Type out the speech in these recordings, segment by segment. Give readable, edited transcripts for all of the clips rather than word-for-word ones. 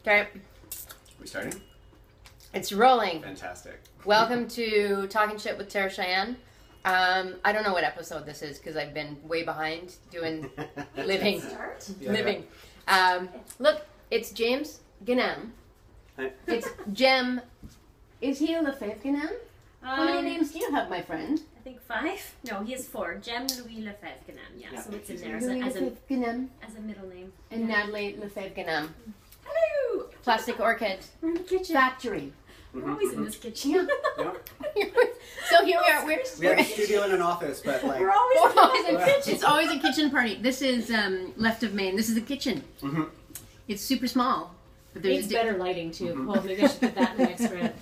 Okay. We starting? It's rolling. Fantastic. Welcome to Talking Shit with Tara Cheyenne. I don't know what episode this is because I've been way behind doing living. Look, it's James Ganem. It's Jem. Is he Lefebvre Ganem? How many names do you have, my friend? I think 5. No, he has 4. Jem Louis Lefebvre Ganem. Yeah, so it's in there Louis as a middle name. And Natalie Lefebvre Ganem. Hello! Plastic Orchid. We're in the kitchen. Factory. We're always in this kitchen. So here we are. We have a studio and an office, but like We're always in the kitchen. It's always a kitchen party. This is left of Maine. This is the kitchen. Mm-hmm. It's super small. But It's better lighting too. Well, maybe I should put that in the next round.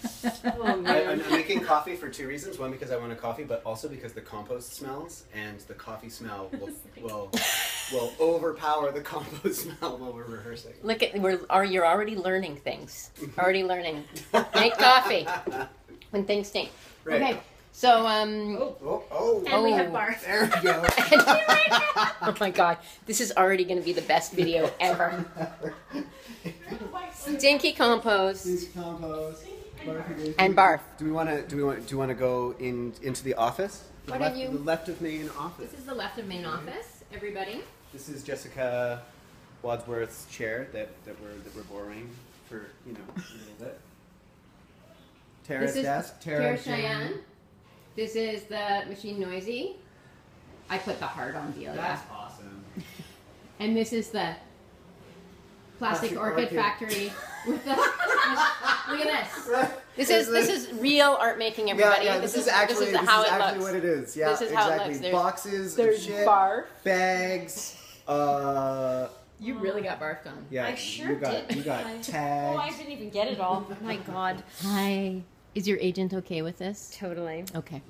Oh man. I'm making coffee for 2 reasons. One, because I want a coffee, but also because the compost smells, and the coffee smell will overpower the compost smell while we're rehearsing. Look at you're already learning things. Already learning. Make coffee when things stink. Right. Okay. So And we have barf. There we go. oh my god, this is already going to be the best video ever. Stinky compost and barf. Do you want to go into the office? Why don't you? The left of Maine office. This is the left of Maine office. Everybody. This is Jessica Wadsworth's chair that we're borrowing for a little bit. Tara's This is desk. Tara Cheyenne. This is the machine noisy. I put the heart on Delia. That's awesome. And this is the Plastic Orchid Factory with the look at this. This is real art making, everybody. Yeah, this is actually looks. what it is. Yeah, This is how it exactly. looks. Boxes, There's shit, barf. bags. You really got barfed on. Yeah, I sure you got did. tags. Oh, I didn't even get it all. Oh my god. Hi. Is your agent okay with this? Totally. Okay.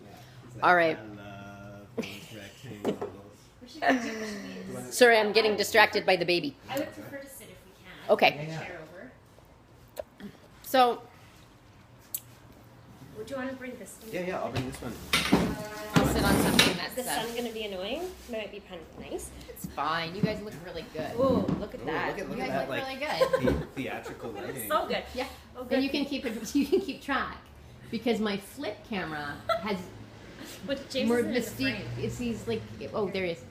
Yeah, All right. I love those rectangles. Sorry, I'm getting distracted by the baby. I would prefer to sit if we can. Okay. Yeah. Chair over. So Would you want to bring this thing? Yeah, I'll bring this one. I'll sit on something Is the that's sun going to be annoying? It might be kind of nice. it's fine. You guys look really good. Oh, look at Ooh, that. look You at guys that, look like really good. theatrical lighting. So good. Yeah. Oh, good. And you can keep because my flip camera has But James more isn't in the mystique. frame. He's like, oh, there he is.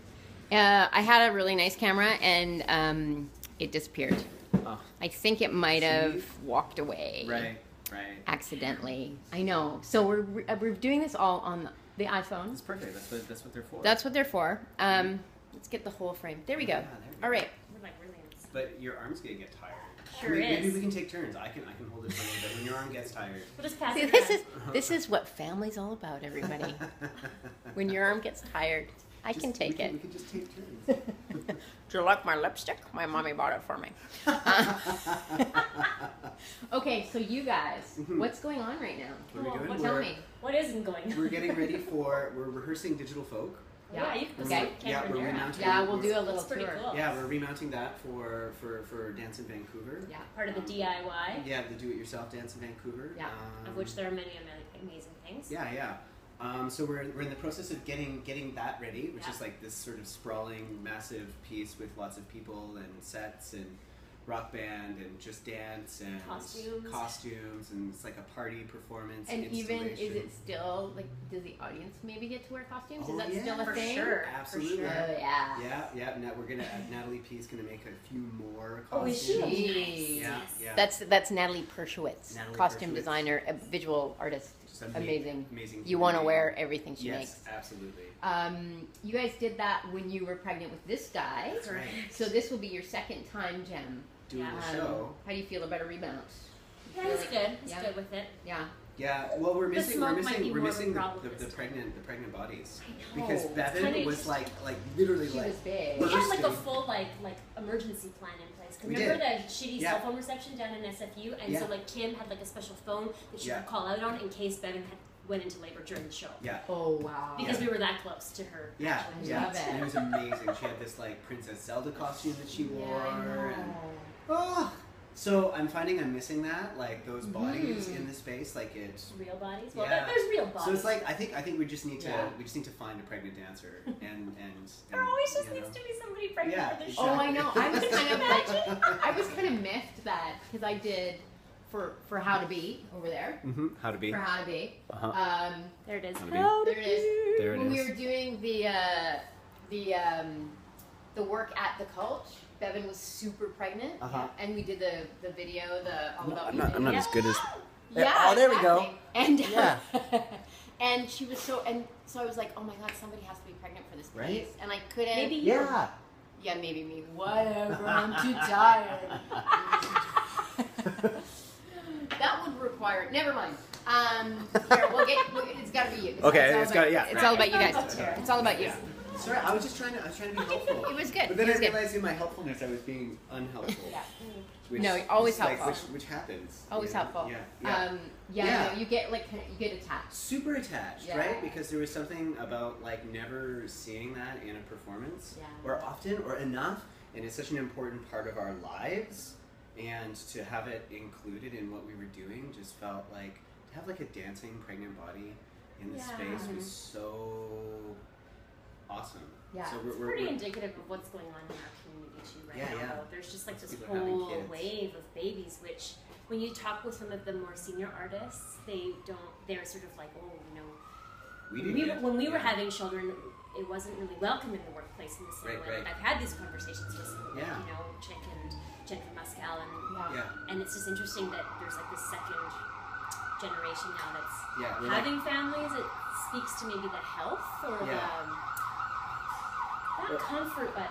I had a really nice camera and it disappeared. Oh, I think it might have walked away. right. Accidentally. I know. So we're doing this all on the iPhone. That's perfect. That's what they're for. That's what they're for. Let's get the whole frame. There we go. Yeah, there we go. All right. We're like really nice. But your arm's gonna get tired. Sure Maybe is. we can take turns. I can hold it for a little bit when your arm gets tired. We'll just pass See, it around. this is what family's all about, everybody. When your arm gets tired, I can take it. We can just take turns. Do you like my lipstick? My mommy bought it for me. Okay, so you guys, what's going on right now? What are we doing? Tell me. What isn't going on? We're getting ready we're rehearsing Digital Folk. Yeah, you can put Okay. the camera we're in your remounting. Yeah, we'll do a little That's pretty tour. cool. Yeah, we're remounting that for Dance in Vancouver. Yeah. Part of the DIY, Yeah, the do-it-yourself Dance in Vancouver. Yeah. of which there are many amazing things. Yeah. So we're in the process of getting that ready, which is like this sort of sprawling, massive piece with lots of people and sets and rock band and just dance and costumes and it's like a party performance. And even, installation. is it still, like, does the audience maybe get to wear costumes? Oh, Is that yeah, still a for thing? sure. Absolutely. For sure. Oh, yeah. Yeah. Now we're gonna Natalie P is gonna make a few more Oh, costumes. is she? Jeez. Yeah. That's Natalie Pershowitz, Natalie costume Pershowitz. designer, a visual artist. Just Amazing. Amazing. You want to human wear being. everything she Yes, makes. absolutely. You guys did that when you were pregnant with this guy. That's right. So this will be your second time, Jem. Doing Yeah. the show. How do you feel about a rebound? Yeah, he's good. He's Yeah. good with it. Yeah. Yeah, well, we're missing smoke might be we're more of a missing problem the this time. pregnant bodies I know. because It's Bevan kinda was just- like literally She like was big. We had like a bursting. full like emergency plan in place. We Remember did. the shitty Yeah. cell phone reception down in SFU, and Yeah. so like Kim had like a special phone that she Yeah. could call out on in case Bevan went into labor during the show. Yeah. Oh, wow. Because we were that close to her. Yeah, actually. yeah, love it. and it was amazing. She had this like Princess Zelda costume that she wore, Yeah, I and know. oh, So I'm finding I'm missing that, like those bodies in the space, like it's real bodies. Well, there's real bodies. So it's like I think we just need to find a pregnant dancer and there always just needs to be somebody pregnant for the show. Oh, I know. I was kind of miffed that because I did for How to Be over there. How to Be. For How to Be. There it is. There it is. There it when is. we were doing the work at the Cult, Bevan was super pregnant, and we did the video, all about. I'm not as good as. Yeah. Oh, there we go. And and she was so I was like, oh my god, somebody has to be pregnant for this piece, Right? and I couldn't. Maybe you. Yeah. Yeah, maybe me. Whatever. I'm too tired. That would require. Never mind. Here, it's got to be you. Okay, it's all about you guys. Tara. It's all about you. Sorry, I was trying to be helpful. It was good. But then It I was good. realized in my helpfulness I was being unhelpful. Which, No, always like, helpful. Which happens. Always helpful. Yeah. No, you get you get attached. Super attached, Yeah. right? Because there was something about like never seeing that in a performance, or often, or enough, and it's such an important part of our lives. And to have it included in what we were doing just felt like to have like a dancing pregnant body in the space was so awesome. Yeah, so It's pretty indicative of what's going on in our community too right now. Yeah. There's just like this People having whole kids. wave of babies, which when you talk with some of the more senior artists, they're sort of like, oh, you know, when we were having children, it wasn't really welcome in the workplace in the same way. Right. Like I've had these conversations with some, Yeah. you know, Jennifer Pascal, Yeah. and it's just interesting that there's like this second generation now that's we're having families. It speaks to maybe the health or the not comfort, but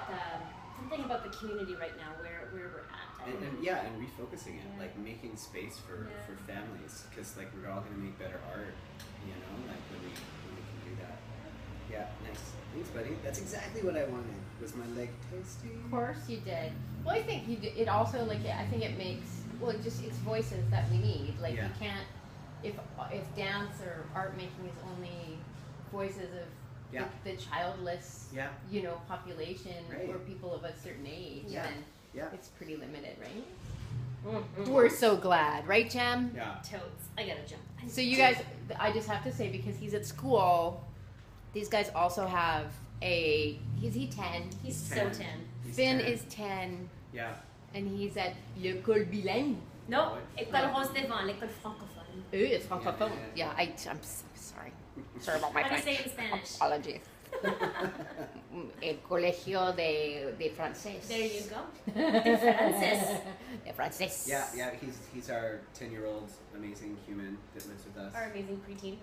something about the community right now where we're at. and refocusing it, like making space for families, because like we're all going to make better art, you know, like when we can do that. Yeah, nice. Thanks, buddy. That's exactly what I wanted. Was my leg tasty? Of course you did. Well, I think you did. It also I think it makes it's voices that we need. Like you can't if dance or art making is only voices of the childless population or people of a certain age, then it's pretty limited, right? Mm-hmm. We're so glad, right, Jem? Yeah. Totes. I gotta jump. So you guys, I just have to say, because he's at school, these guys also have is he 10? He's so 10. Finn is 10. Yeah. And he's at l'école bilingue. No, école Rose Devant, l'école francophone. It's francophone. Yeah, I'm sorry. Sorry about my How do you French. say it in Spanish? Apologies. El colegio de francés. There you go. De Francis. De francés. Yeah. He's our 10-year-old amazing human that lives with us. Our amazing preteen.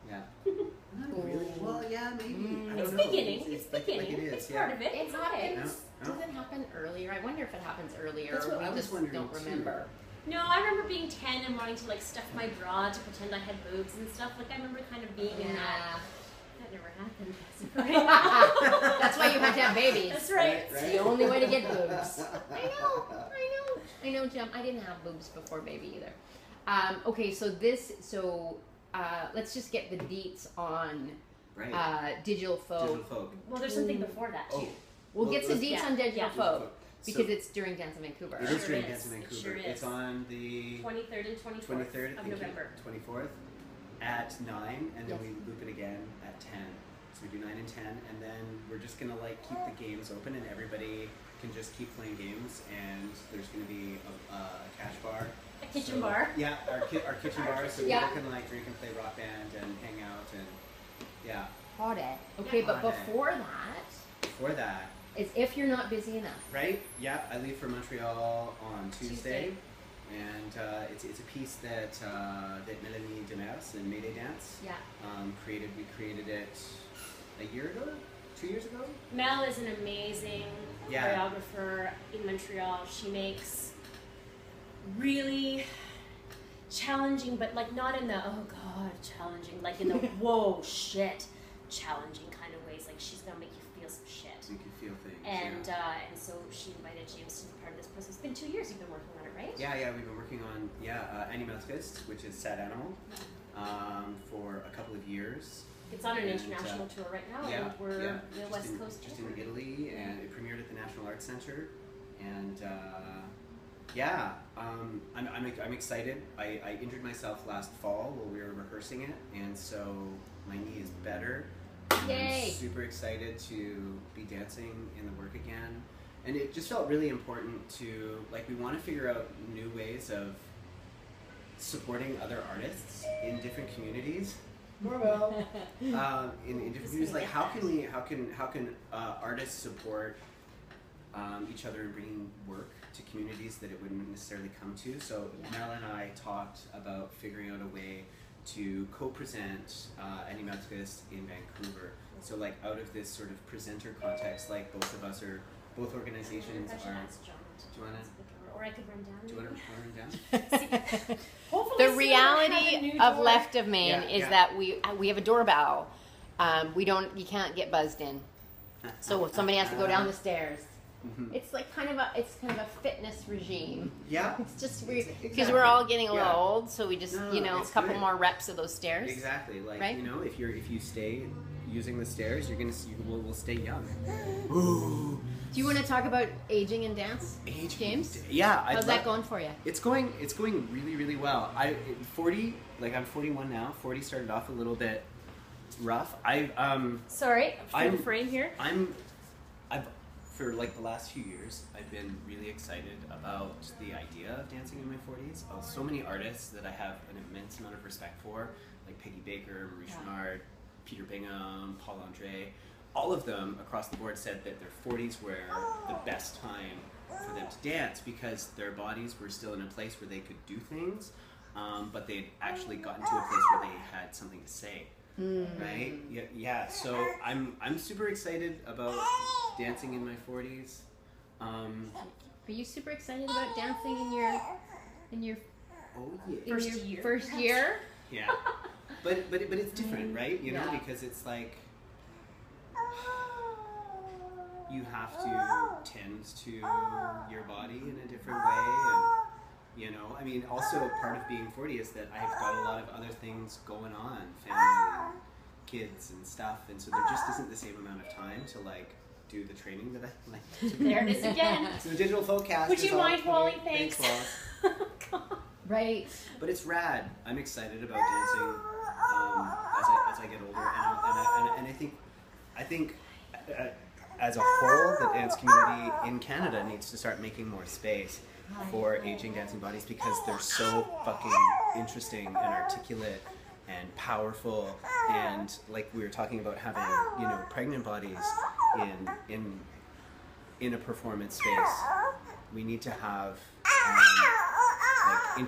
Yeah. Not really. Well, yeah, maybe. I It's don't know. beginning. It's beginning. Like it is. It's part of it. It It's okay. happens. Does it happen earlier? I wonder if it happens earlier. That's what or I we was just wondering don't too. remember. No, I remember being 10 and wanting to like stuff my bra to pretend I had boobs and stuff. Like I remember kind of being in that. That never happened. That's why you have to have babies. That's right. It's the only way to get boobs. I know, Jim. I didn't have boobs before baby either. Okay, so let's just get the deets on Digital Folk. Well, there's something before that too. We'll get some deets on Digital Folk. Because So- it's during Dance in Vancouver. It is Sure during is. Dance in It Vancouver. sure is. It's on the 23rd and 24th 23rd of thank you, November. 24th at 9, and then Yes. we loop it again at 10. So we do 9 and 10, and then we're just gonna like keep the games open, and everybody can just keep playing games. And there's gonna be a cash bar, A kitchen bar. Yeah, our kitchen bar, so Yeah. people can like drink and play rock band and hang out and Hot it. Okay, but Hot it. before that, Before that, is if you're not busy enough. right? Yeah, I leave for Montreal on Tuesday. And it's a piece that Melanie Demers and Mayday Dance created. We created it a year ago, 2 years ago. Mel is an amazing choreographer in Montreal. She makes really challenging, but like not in the oh god challenging, like in the whoa shit challenging kind of ways. Like she's gonna make you feel some shit. Make you feel things. And so she invited James to be part of this process. It's been 2 years you've been working on it, right? Yeah, we've been working on Animalskist, which is Sad Animal, for a couple of years. It's on an international tour right now, and we're the West Coast. Just in Italy, and it premiered at the National Arts Center, and Yeah, I'm excited. I injured myself last fall while we were rehearsing it, and so my knee is better. Yay! I'm super excited to be dancing in the work again. And it just felt really important to, like, we want to figure out new ways of supporting other artists in different communities. In different communities, like how can artists support each other in bringing work to communities that it wouldn't necessarily come to? So Mel and I talked about figuring out a way to co-present Animatrice in Vancouver. So like out of this sort of presenter context, like both organizations are. Do you want to? Or I could run down. Do you want to run down? Hopefully The reality of Left of Maine is that we have a doorbell. You can't get buzzed in. So somebody has to go down the stairs. Mm-hmm. It's kind of a fitness regime. Yeah. It's just weird because we're all getting a little old, so we just a couple more reps of those stairs. Exactly. Like right? if you stay using the stairs, we'll stay young. Ooh. Do you want to talk about aging in dance, James? Yeah. How's that going for you? It's going really, really well. I'm 41 now. 40 started off a little bit rough. Sorry, for the frame here. For like the last few years, I've been really excited about the idea of dancing in my 40s. So many artists that I have an immense amount of respect for, like Peggy Baker, Marie Chenard, Peter Bingham, Paul Andre. All of them across the board said that their 40s were the best time for them to dance because their bodies were still in a place where they could do things, but they'd actually gotten to a place where they had something to say. Right? Yeah. So I'm super excited about dancing in my 40s. Are you super excited about dancing in your first year? Yeah. But it's different, right? You know, because it's like you have to tend to your body in a different way, and I mean, also part of being 40 is that I've got a lot of other things going on, family, and kids, and stuff, and so there just isn't the same amount of time to like do the training that I like to do. There it is again. So the digital folkcast. Would you mind, Wally? Thanks. Right. But it's rad. I'm excited about dancing as I get older, and I think as a whole, the dance community in Canada needs to start making more space for aging dancing bodies because they're so fucking interesting and articulate and powerful, and like we were talking about having pregnant bodies in a performance space. We need to have an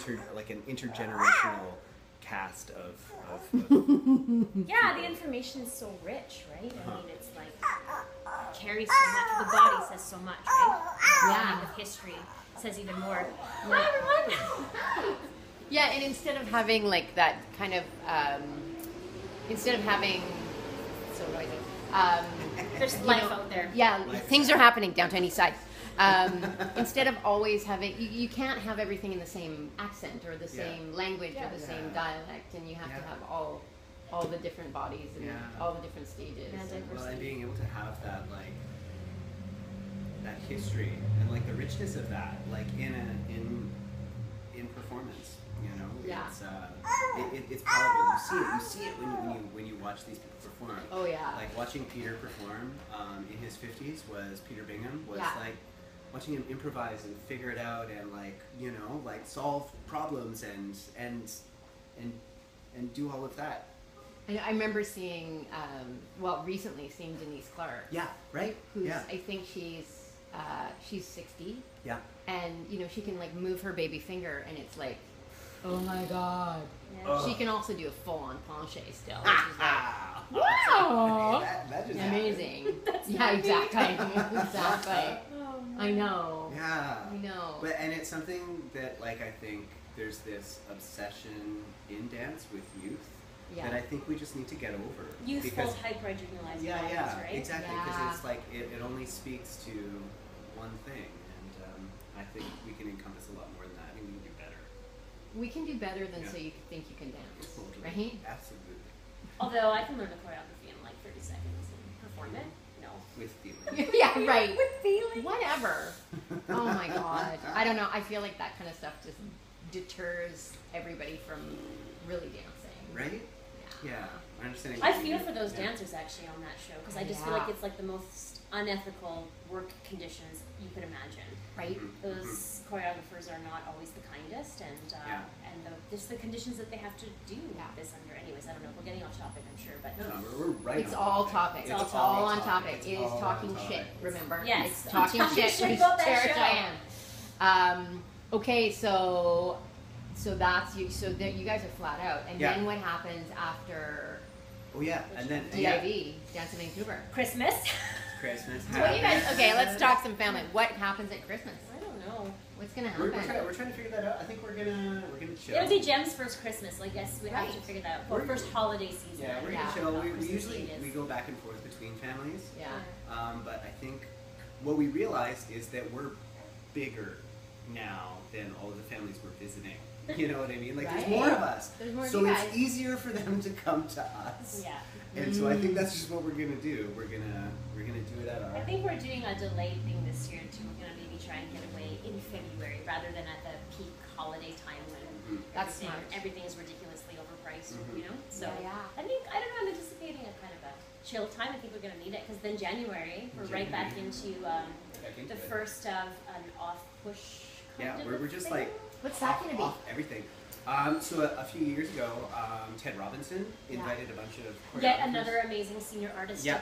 intergenerational cast of yeah, the information is so rich, right? I mean, it's like carries so much. The body says so much, right? The history says even more. Hi, everyone. Yeah, and instead of having like that kind of, there's life out there. Yeah, things are happening downtown East Side. Instead of always having, you can't have everything in the same accent or the same language or the same dialect, and you have to have all the different bodies and all the different stages. And being able to have that that history and like the richness of that, like in performance, it's powerful. You see it when you watch these people perform. Oh yeah. Like watching Peter perform in his 50s was Peter Bingham was like watching him improvise and figure it out and like solve problems and do all of that. I remember seeing, recently seeing Denise Clark. Yeah, right. Who's I think she's 60. Yeah. And she can like move her baby finger, and it's like, oh my god. Yeah. She can also do a full-on penché still, which is like, wow, that just amazing. Exactly. I know. Yeah. I know. And it's something that like I think there's this obsession in dance with youth that I think we just need to get over. Youthful, hyper-regionalized bodies, right? Exactly. Because it's like it only speaks to one thing, and I think we can encompass a lot more than that. I think we can do better. We can do better than so you think you can dance, right? Absolutely. Although I can learn the choreography in like 30 seconds and perform it. No. With feeling. Yeah, right. With feeling. Whatever. Oh my god. I don't know. I feel like that kind of stuff just deters everybody from really dancing. Right? Yeah. I feel for those dancers actually on that show because I just feel like it's like the most unethical work conditions you could imagine. Right? Those choreographers are not always the kindest, and just the conditions that they have to do this under. Anyways, I don't know. We're getting off topic, I'm sure, but no, we're right. It's all topic. It's all on topic. It is talking shit. Remember? Yes, it's talking shit with Tara Cheyenne. Okay, so that's you. So you guys are flat out, and then what happens after? Oh yeah, and then DIV, Dance in Vancouver. Christmas. Christmas. What you guys? Okay, let's talk some family. What happens at Christmas? I don't know. What's gonna happen? We're trying to figure that out. I think we're gonna chill. It'll be Jem's first Christmas. I guess we have to figure that out. Or first holiday season. Yeah, we're gonna chill. We usually go back and forth between families. Yeah. But I think what we realized is that we're bigger now than all of the families we're visiting. You know what I mean? Like there's more of us. There's more so of you it's guys. easier for them to come to us. Yeah. And so I think that's just what we're gonna do. We're gonna do it at our. I think we're doing a delayed thing this year too. We're gonna maybe try and get away in February rather than at the peak holiday time when everything is ridiculously overpriced. You know. So I think I don't know. I'm anticipating a kind of a chill time. I think we're gonna need it because then January we're right back into the first of an off push. Yeah, we're just like. What's that going to be? Everything. So a few years ago, Ted Robinson invited a bunch of yet another amazing senior artist. Yeah.